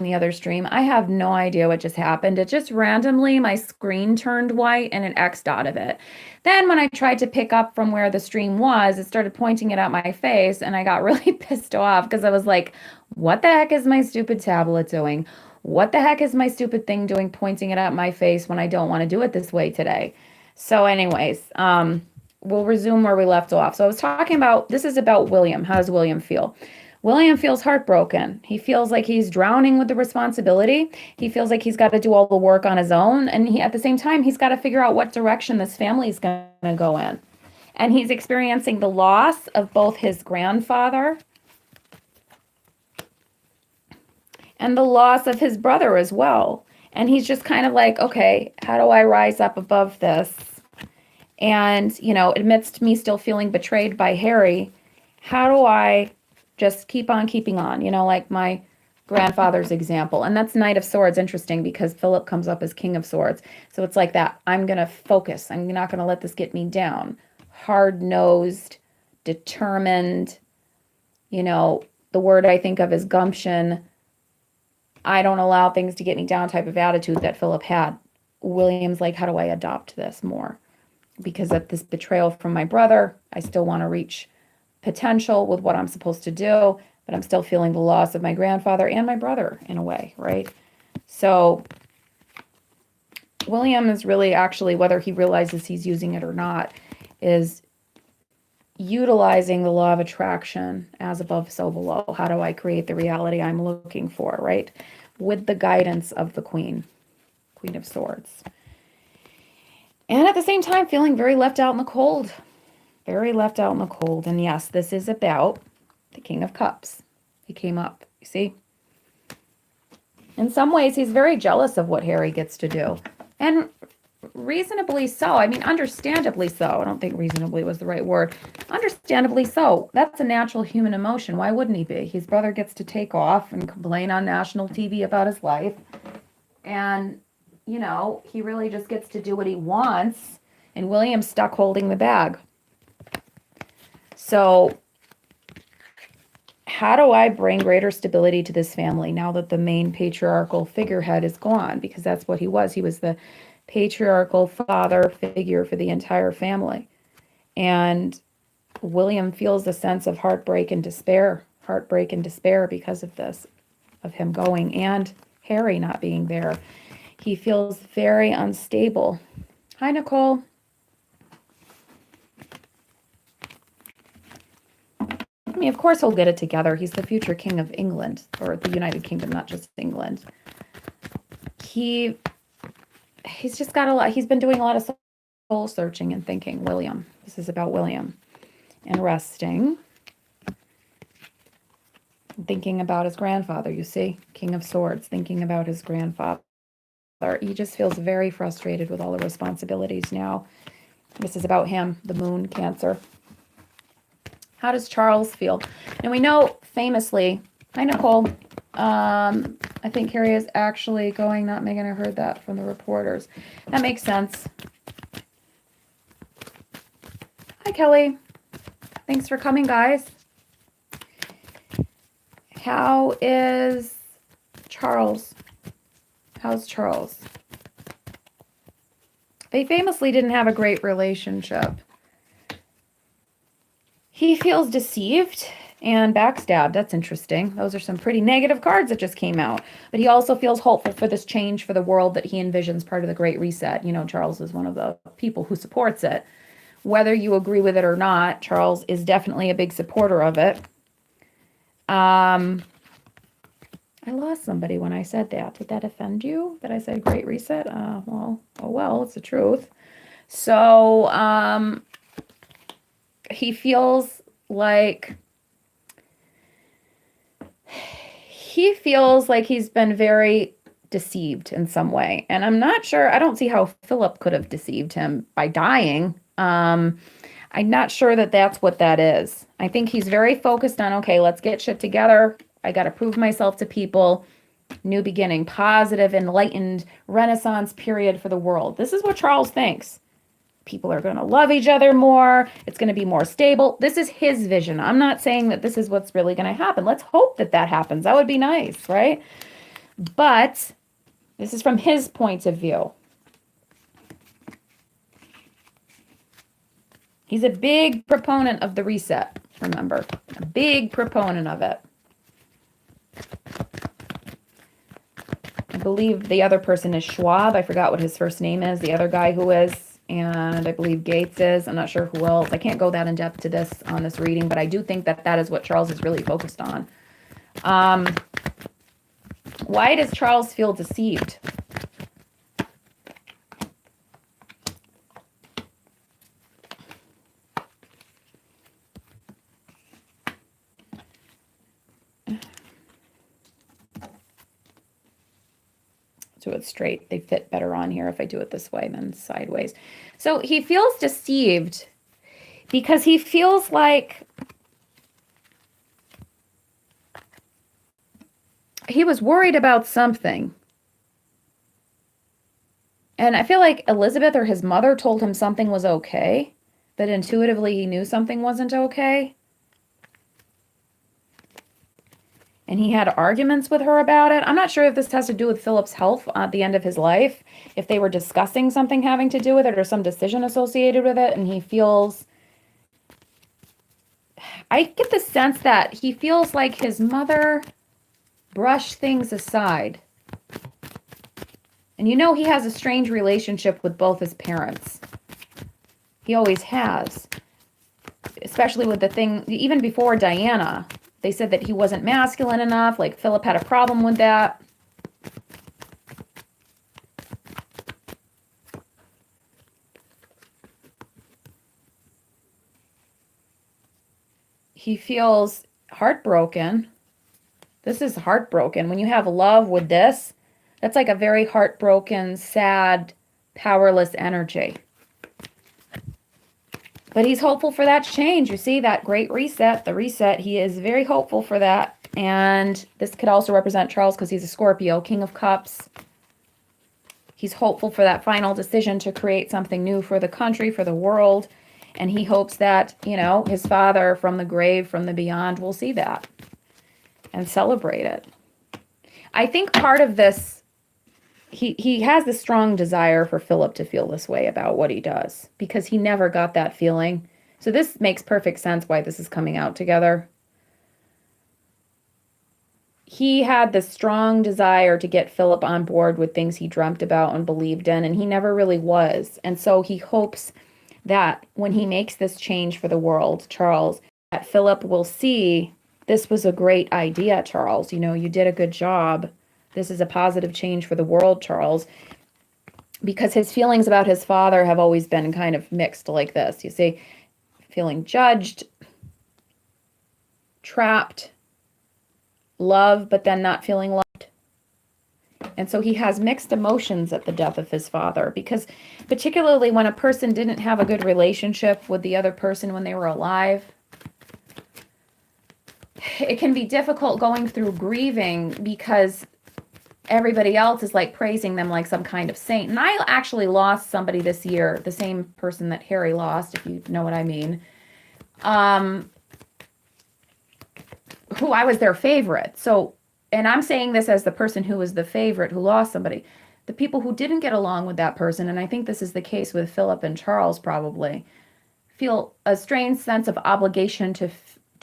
the other stream. I have no idea what just happened. It just randomly, my screen turned white and it X'd out of it. Then when I tried to pick up from where the stream was, it started pointing it at my face and I got really pissed off because I was like, what the heck is my stupid tablet doing? What the heck is my stupid thing doing pointing it at my face when I don't want to do it this way today? So anyways, we'll resume where we left off. So I was talking about, this is about William. How does William feel? William feels heartbroken. He feels like he's drowning with the responsibility. He feels like he's got to do all the work on his own. And at the same time, he's got to figure out what direction this family is going to go in. And he's experiencing the loss of both his grandfather and the loss of his brother as well. And he's just kind of like, okay, how do I rise up above this? And, amidst me still feeling betrayed by Harry, how do I just keep on keeping on, like my grandfather's example. And that's Knight of Swords, interesting because Phillip comes up as King of Swords. So it's like that. I'm going to focus. I'm not going to let this get me down. Hard-nosed, determined, the word I think of is gumption. I don't allow things to get me down type of attitude that Phillip had. William's like, how do I adopt this more? Because of this betrayal from my brother, I still want to reach potential with what I'm supposed to do, but I'm still feeling the loss of my grandfather and my brother in a way, right? So William is really actually, whether he realizes he's using it or not, is utilizing the law of attraction, as above, so below. How do I create the reality I'm looking for, right? With the guidance of the Queen of Swords. And at the same time, feeling very left out in the cold. Very left out in the cold. And yes, this is about the King of Cups. He came up, you see? In some ways, he's very jealous of what Harry gets to do. And reasonably so. I mean, understandably so. I don't think reasonably was the right word. Understandably so. That's a natural human emotion. Why wouldn't he be? His brother gets to take off and complain on national TV about his life. And, he really just gets to do what he wants. And William's stuck holding the bag. So how do I bring greater stability to this family now that the main patriarchal figurehead is gone? Because that's what he was. He was the patriarchal father figure for the entire family. And William feels a sense of heartbreak and despair because of this, of him going and Harry not being there. He feels very unstable. Hi, Nicole. I mean, of course he'll get it together. He's the future king of England, or the United Kingdom, not just England. He's just got a lot. He's been doing a lot of soul searching and thinking. William. This is about William. And resting. Thinking about his grandfather, you see? King of Swords, thinking about his grandfather. He just feels very frustrated with all the responsibilities now. This is about him, the moon, Cancer. How does Charles feel? And we know famously, hi, Nicole. I think Harry is actually going, not Megan, I heard that from the reporters. That makes sense. Hi, Kelly. Thanks for coming, guys. How is Charles? How's Charles? They famously didn't have a great relationship. He feels deceived and backstabbed. That's interesting. Those are some pretty negative cards that just came out. But he also feels hopeful for this change for the world that he envisions part of the Great Reset. Charles is one of the people who supports it. Whether you agree with it or not, Charles is definitely a big supporter of it. I lost somebody when I said that. Did that offend you that I said Great Reset? Well, it's the truth. So, he feels like he's been very deceived in some way. And I'm not sure, I don't see how Phillip could have deceived him by dying. I'm not sure that that's what that is. I think he's very focused on, okay, let's get shit together. I got to prove myself to people. New beginning, positive, enlightened, Renaissance period for the world. This is what Charles thinks. People are going to love each other more. It's going to be more stable. This is his vision. I'm not saying that this is what's really going to happen. Let's hope that that happens. That would be nice, right? But this is from his point of view. He's a big proponent of the reset, remember. A big proponent of it. I believe the other person is Schwab. I forgot what his first name is. The other guy who is, and I believe Gates is. I'm not sure who else. I can't go that in depth to this on this reading, but I do think that that is what Charles is really focused on. Why does Charles feel deceived? Do it straight. They fit better on here if I do it this way than sideways. So he feels deceived because he feels like he was worried about something. And I feel like Elizabeth or his mother told him something was okay, but intuitively he knew something wasn't okay. And he had arguments with her about it. I'm not sure if this has to do with Philip's health at the end of his life, if they were discussing something having to do with it or some decision associated with it, and he feels... I get the sense that he feels like his mother brushed things aside. And you know he has a strange relationship with both his parents. He always has. Especially with the thing, even before Diana... They said that he wasn't masculine enough, like Philip had a problem with that. He feels heartbroken. This is heartbroken. When you have love with this, that's like a very heartbroken, sad, powerless energy. But he's hopeful for that change. You see that great reset, the reset. He is very hopeful for that. And this could also represent Charles because he's a Scorpio, King of Cups. He's hopeful for that final decision to create something new for the country, for the world. And he hopes that, you know, his father from the grave, from the beyond will see that and celebrate it. I think part of this, he has the strong desire for Philip to feel this way about what he does because he never got that feeling. So this makes perfect sense why this is coming out together. He had the strong desire to get Philip on board with things he dreamt about and believed in, and he never really was. And so he hopes that when he makes this change for the world, Charles, that Philip will see this was a great idea, Charles. You know, you did a good job. This is a positive change for the world, Charles, because his feelings about his father have always been kind of mixed like this. You see, feeling judged, trapped, love, but then not feeling loved. And so he has mixed emotions at the death of his father, because particularly when a person didn't have a good relationship with the other person when they were alive, it can be difficult going through grieving because everybody else is like praising them like some kind of saint. And I actually lost somebody this year, the same person that Harry lost, if you know what I mean, who I was their favorite. So, and I'm saying this as the person who was the favorite who lost somebody. The people who didn't get along with that person, and I think this is the case with Philip and Charles probably, feel a strange sense of obligation to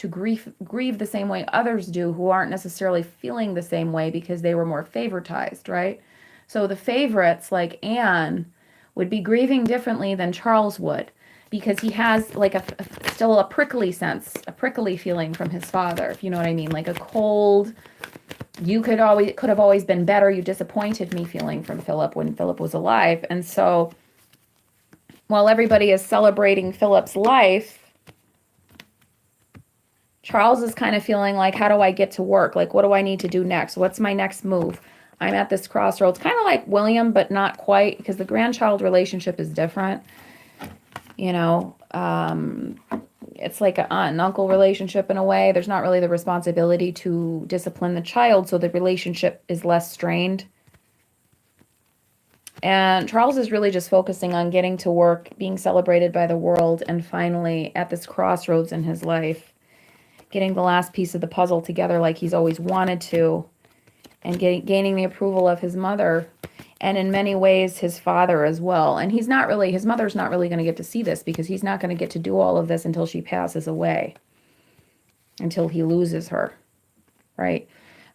grieve the same way others do who aren't necessarily feeling the same way because they were more favoritized, right? So the favorites like Anne would be grieving differently than Charles would because he has like still a prickly sense, a prickly feeling from his father, if you know what I mean, like a cold, could have always been better, you disappointed me feeling from Philip when Philip was alive. And so while everybody is celebrating Philip's life, Charles is kind of feeling like, how do I get to work? Like, what do I need to do next? What's my next move? I'm at this crossroads, kind of like William, but not quite, because the grandchild relationship is different. You know, it's like an aunt and uncle relationship in a way. There's not really the responsibility to discipline the child, so the relationship is less strained. And Charles is really just focusing on getting to work, being celebrated by the world, and finally at this crossroads in his life, getting the last piece of the puzzle together like he's always wanted to. and gaining the approval of his mother, and in many ways his father as well. And his mother's not really going to get to see this, because he's not going to get to do all of this until she passes away, until he loses her, right?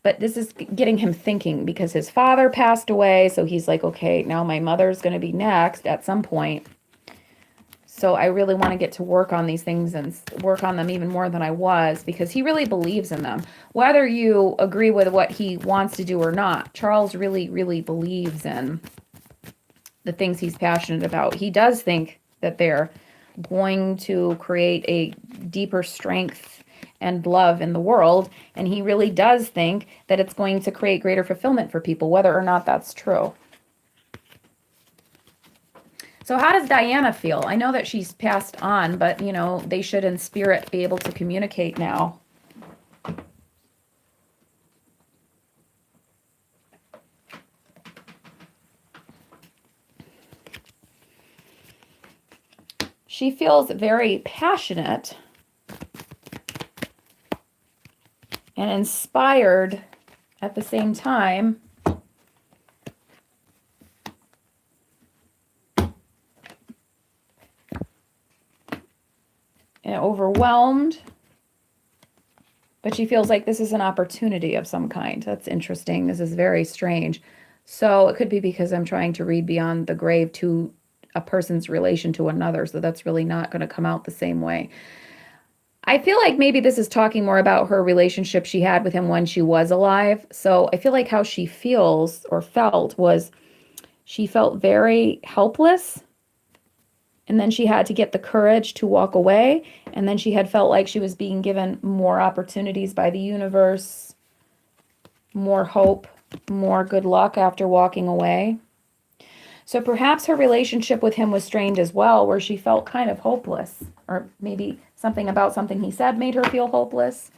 But this is getting him thinking, because his father passed away, so he's like, okay, now my mother's going to be next at some point. So I really want to get to work on these things and work on them even more than I was, because he really believes in them. Whether you agree with what he wants to do or not, Charles really, really believes in the things he's passionate about. He does think that they're going to create a deeper strength and love in the world. And he really does think that it's going to create greater fulfillment for people, whether or not that's true. So how does Diana feel? I know that she's passed on, but, you know, they should in spirit be able to communicate now. She feels very passionate and inspired at the same time. And overwhelmed, but she feels like this is an opportunity of some kind. That's interesting. This is very strange. So it could be because I'm trying to read beyond the grave to a person's relation to another, so that's really not going to come out the same way. I feel like maybe this is talking more about her relationship she had with him when she was alive. So I feel like how she feels or felt was she felt very helpless. And then she had to get the courage to walk away. And then she had felt like she was being given more opportunities by the universe, more hope, more good luck after walking away. So perhaps her relationship with him was strained as well, where she felt kind of hopeless. Or maybe something about something he said made her feel hopeless.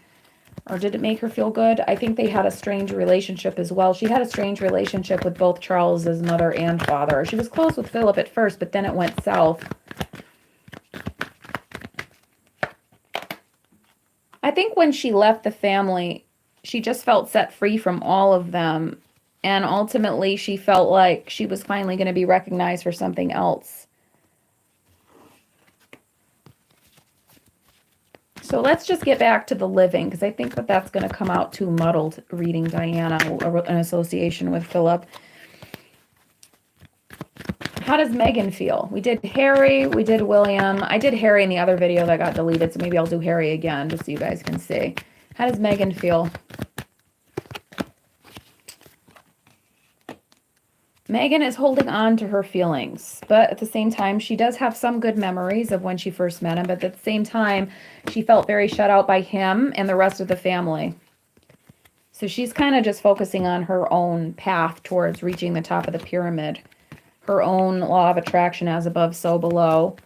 Or did it make her feel good? I think they had a strange relationship as well. She had a strange relationship with both Charles's mother and father. She was close with Philip at first, but then it went south. I think when she left the family, she just felt set free from all of them. And ultimately, she felt like she was finally going to be recognized for something else. So let's just get back to the living, because I think that that's going to come out too muddled reading Diana in association with Philip. How does Megan feel? We did Harry, we did William. I did Harry in the other video that got deleted, so maybe I'll do Harry again just so you guys can see. How does Megan feel? Megan is holding on to her feelings, but at the same time, she does have some good memories of when she first met him, but at the same time, she felt very shut out by him and the rest of the family. So she's kind of just focusing on her own path towards reaching the top of the pyramid, her own law of attraction, as above, so below.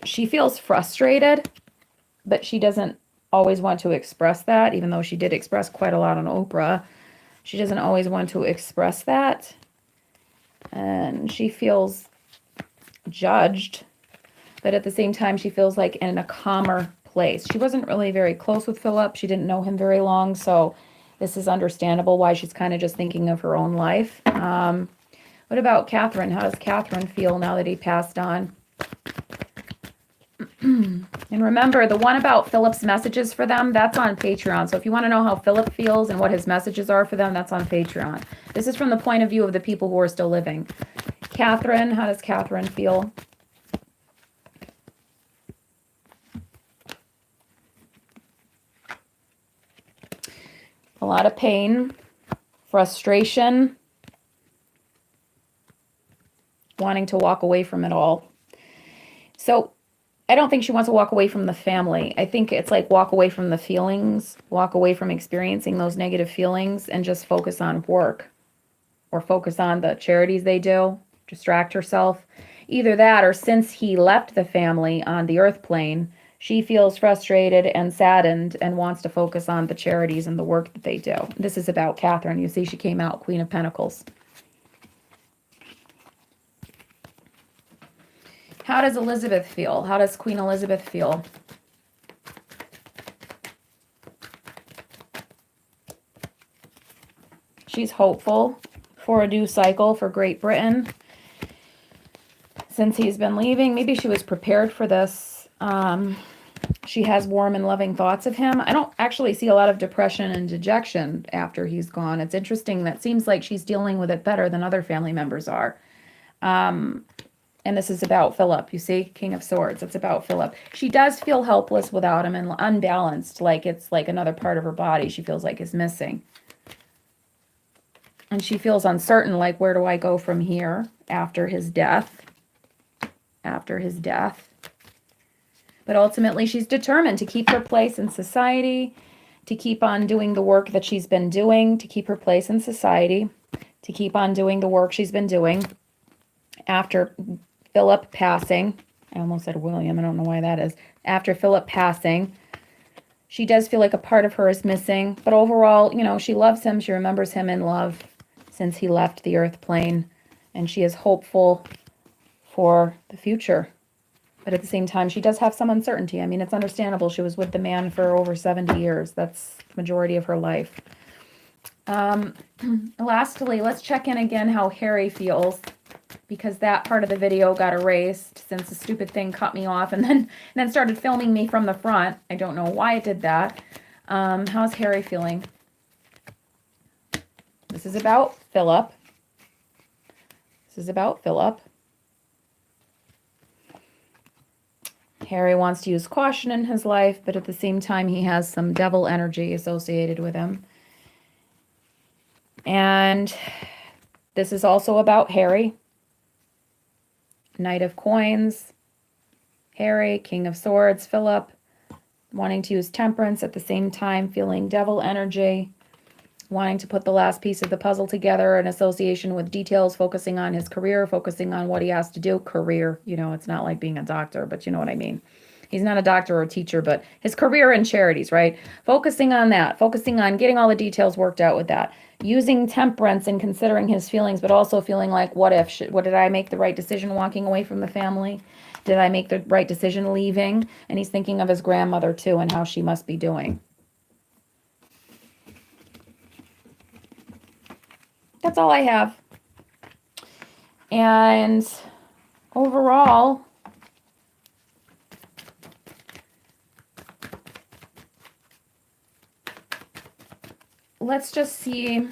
She feels frustrated, but she doesn't always want to express that, even though she did express quite a lot on Oprah. She doesn't always want to express that. And she feels judged, but at the same time, she feels like in a calmer place. She wasn't really very close with Philip. She didn't know him very long, so this is understandable why she's kind of just thinking of her own life. What about Catherine? How does Catherine feel now that he passed on? And remember, the one about Philip's messages for them, that's on Patreon. So if you want to know how Philip feels and what his messages are for them, that's on Patreon. This is from the point of view of the people who are still living. Catherine, how does Catherine feel? A lot of pain, frustration, wanting to walk away from it all. So I don't think she wants to walk away from the family. I think it's like walk away from the feelings, walk away from experiencing those negative feelings, and just focus on work or focus on the charities they do, distract herself. Either that, or since he left the family on the earth plane, she feels frustrated and saddened and wants to focus on the charities and the work that they do. This is about Catherine. You see, she came out Queen of Pentacles. How does Elizabeth feel? How does Queen Elizabeth feel? She's hopeful for a new cycle for Great Britain since he's been leaving. Maybe she was prepared for this. She has warm and loving thoughts of him. I don't actually see a lot of depression and dejection after he's gone. It's interesting. That seems like she's dealing with it better than other family members are. And this is about Phillip, you see, King of Swords. It's about Phillip. She does feel helpless without him and unbalanced, like it's like another part of her body she feels like is missing. And she feels uncertain, like, where do I go from here after his death? After his death. But ultimately, she's determined to keep her place in society, to keep on doing the work that she's been doing, to keep her place in society, to keep on doing the work she's been doing. After Philip passing, I almost said William, I don't know why that is. After Philip passing, she does feel like a part of her is missing. But overall, you know, she loves him. She remembers him in love since he left the earth plane. And she is hopeful for the future. But at the same time, she does have some uncertainty. I mean, it's understandable. She was with the man for over 70 years. That's the majority of her life. Lastly, let's check in again how Harry feels, because that part of the video got erased since the stupid thing cut me off and then started filming me from the front. I don't know why it did that. How's Harry feeling? This is about Phillip. This is about Phillip. Harry wants to use caution in his life, but at the same time, he has some devil energy associated with him. And this is also about Harry. Knight of Coins, Harry, King of Swords, Phillip, wanting to use temperance at the same time, feeling devil energy, wanting to put the last piece of the puzzle together in association with details, focusing on his career, focusing on what he has to do. Career, you know, it's not like being a doctor, but you know what I mean. He's not a doctor or a teacher, but his career in charities, right? Focusing on that, focusing on getting all the details worked out with that. Using temperance and considering his feelings, but also feeling like, what did I make the right decision walking away from the family? Did I make the right decision leaving? And he's thinking of his grandmother too and how she must be doing. That's all I have. And overall, let's just see.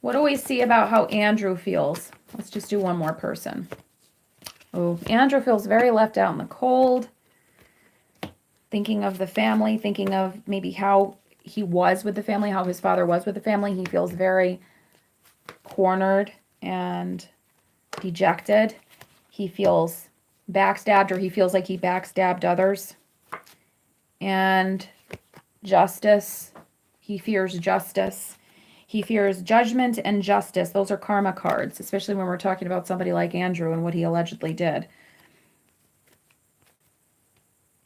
What do we see about how Andrew feels? Let's just do one more person. Oh, Andrew feels very left out in the cold. Thinking of the family, thinking of maybe how he was with the family, how his father was with the family. He feels very cornered and dejected. He feels backstabbed, or he feels like he backstabbed others. And justice. He fears justice. He fears judgment and justice. Those are karma cards, especially when we're talking about somebody like Andrew and what he allegedly did.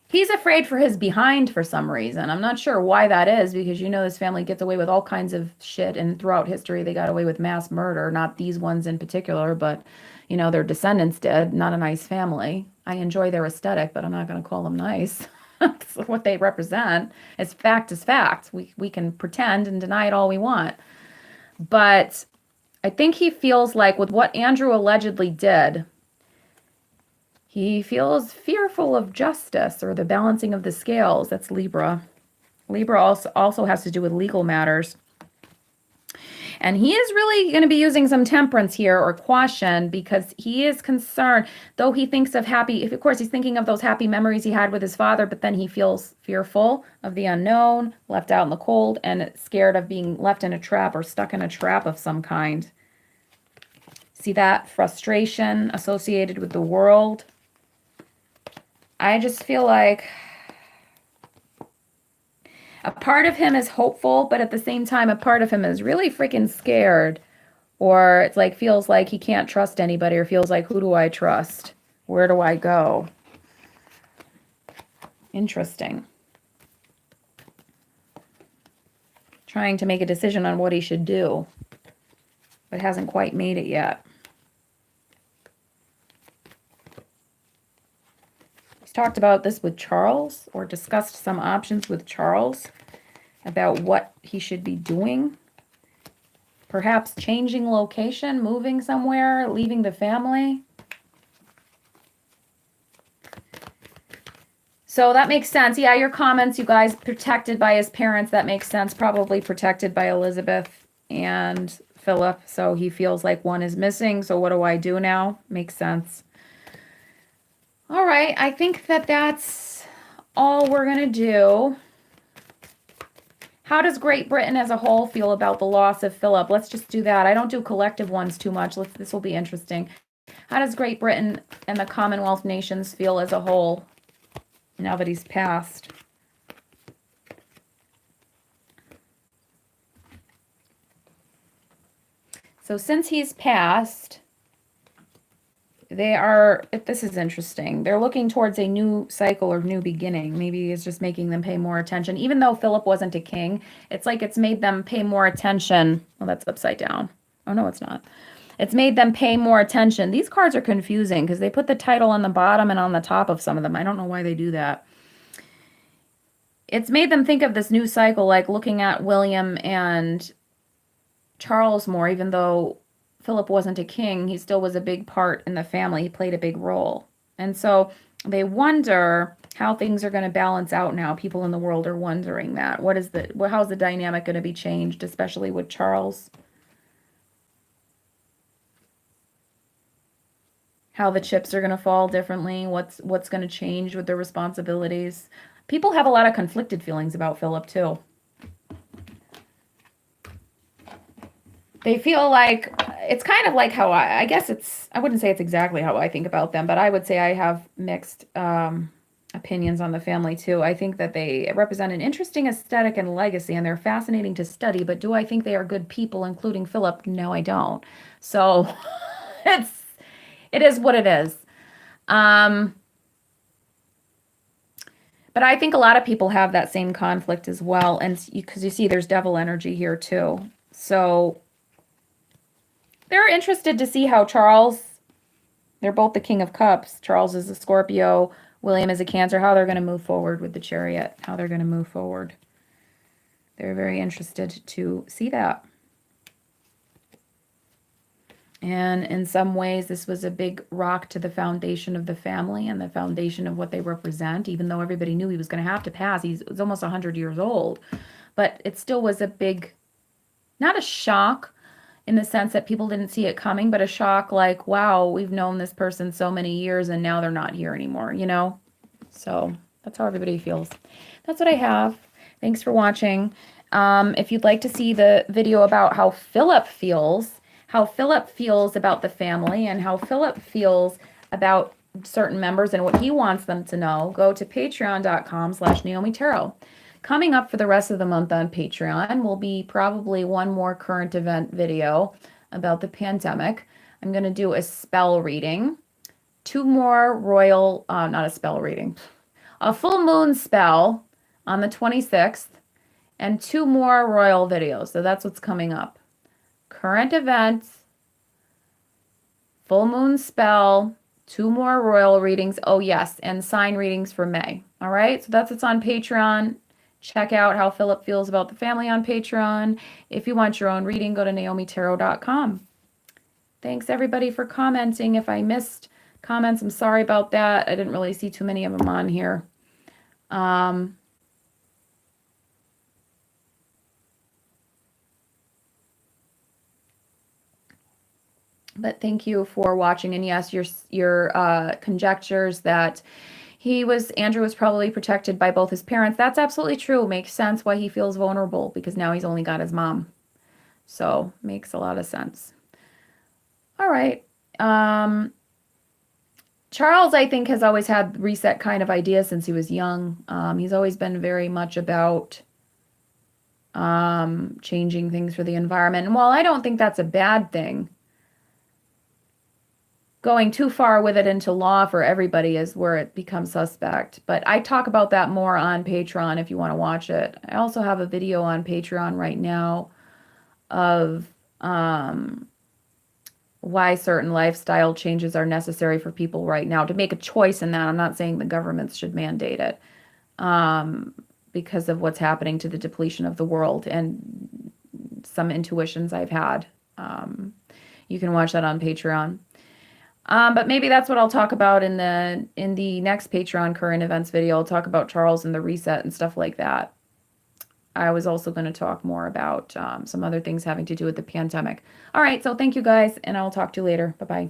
He's afraid for his behind for some reason. I'm not sure why that is, because you know this family gets away with all kinds of shit, and throughout history they got away with mass murder. Not these ones in particular, but you know, their descendants did. Not a nice family. I enjoy their aesthetic, but I'm not going to call them nice. That's what they represent. It's fact is fact. We can pretend and deny it all we want. But I think he feels like with what Andrew allegedly did, he feels fearful of justice or the balancing of the scales. That's Libra. Libra also has to do with legal matters. And he is really going to be using some temperance here, or caution, because he is concerned, though he thinks of happy, if of course he's thinking of those happy memories he had with his father, but then he feels fearful of the unknown, left out in the cold, and scared of being left in a trap or stuck in a trap of some kind. See that frustration associated with the world? I just feel like a part of him is hopeful, but at the same time, a part of him is really freaking scared, or it's like feels like he can't trust anybody, or feels like, who do I trust? Where do I go? Interesting. Trying to make a decision on what he should do, but hasn't quite made it yet. talked about this with Charles or discussed some options with Charles about what he should be doing. Perhaps changing location, moving somewhere, leaving the family. So that makes sense. Yeah, your comments, you guys, protected by his parents, that makes sense. Probably protected by Elizabeth and Philip. So he feels like one is missing. So what do I do now? Makes sense. All right, I think that that's all we're going to do. How does Great Britain as a whole feel about the loss of Philip? Let's just do that. I don't do collective ones too much. This will be interesting. How does Great Britain and the Commonwealth nations feel as a whole now that he's passed? So since he's passed, this is interesting. They're looking towards a new cycle or new beginning. Maybe it's just making them pay more attention. Even though Philip wasn't a king, it's like it's made them pay more attention. Well, that's upside down. Oh, no, it's not. It's made them pay more attention. These cards are confusing because they put the title on the bottom and on the top of some of them. I don't know why they do that. It's made them think of this new cycle, like looking at William and Charles more, even though Philip wasn't a king, he still was a big part in the family. He played a big role. And so they wonder how things are going to balance out now. People in the world are wondering that. How's the dynamic going to be changed, especially with Charles? How the chips are going to fall differently, what's going to change with their responsibilities. People have a lot of conflicted feelings about Philip too. They feel like, it's kind of like how I guess I wouldn't say it's exactly how I think about them, but I would say I have mixed opinions on the family too. I think that they represent an interesting aesthetic and legacy, and they're fascinating to study, but do I think they are good people, including Philip? No, I don't. So it is what it is. But I think a lot of people have that same conflict as well, and because you see there's devil energy here too. So they're interested to see how they're both the King of Cups. Charles is a Scorpio, William is a Cancer, how they're going to move forward with the Chariot, how they're going to move forward. They're very interested to see that. And in some ways, this was a big rock to the foundation of the family and the foundation of what they represent, even though everybody knew he was going to have to pass. He was almost 100 years old. But it still was a big, not a shock, in the sense that people didn't see it coming, but a shock like, wow, we've known this person so many years and now they're not here anymore, you know? So that's how everybody feels. That's what I have. Thanks for watching. If you'd like to see the video about how Philip feels about the family and how Philip feels about certain members and what he wants them to know, go to patreon.com/Naomi Tarot. Coming up for the rest of the month on Patreon will be probably one more current event video about the pandemic. I'm going to do a spell reading, two more not a spell reading, a full moon spell on the 26th, and two more royal videos. So that's what's coming up. Current events, full moon spell, two more royal readings. Oh, yes, and sign readings for May. All right, so that's what's on Patreon. Check out how Philip feels about the family on Patreon. If you want your own reading, go to naomitarot.com. Thanks, everybody, for commenting. If I missed comments, I'm sorry about that. I didn't really see too many of them on here. But thank you for watching. And yes, your conjectures that Andrew was probably protected by both his parents. That's absolutely true. Makes sense why he feels vulnerable, because now he's only got his mom. So makes a lot of sense. All right. Charles, I think, has always had reset kind of ideas since he was young. He's always been very much about changing things for the environment. And while I don't think that's a bad thing, going too far with it into law for everybody is where it becomes suspect. But I talk about that more on Patreon if you want to watch it. I also have a video on Patreon right now of why certain lifestyle changes are necessary for people right now to make a choice in that. I'm not saying the governments should mandate it, um, because of what's happening to the depletion of the world and some intuitions I've had. Um, you can watch that on Patreon. But maybe that's what I'll talk about in the next Patreon current events video. I'll talk about Charles and the reset and stuff like that. I was also going to talk more about some other things having to do with the pandemic. All right, so thank you guys, and I'll talk to you later. Bye-bye.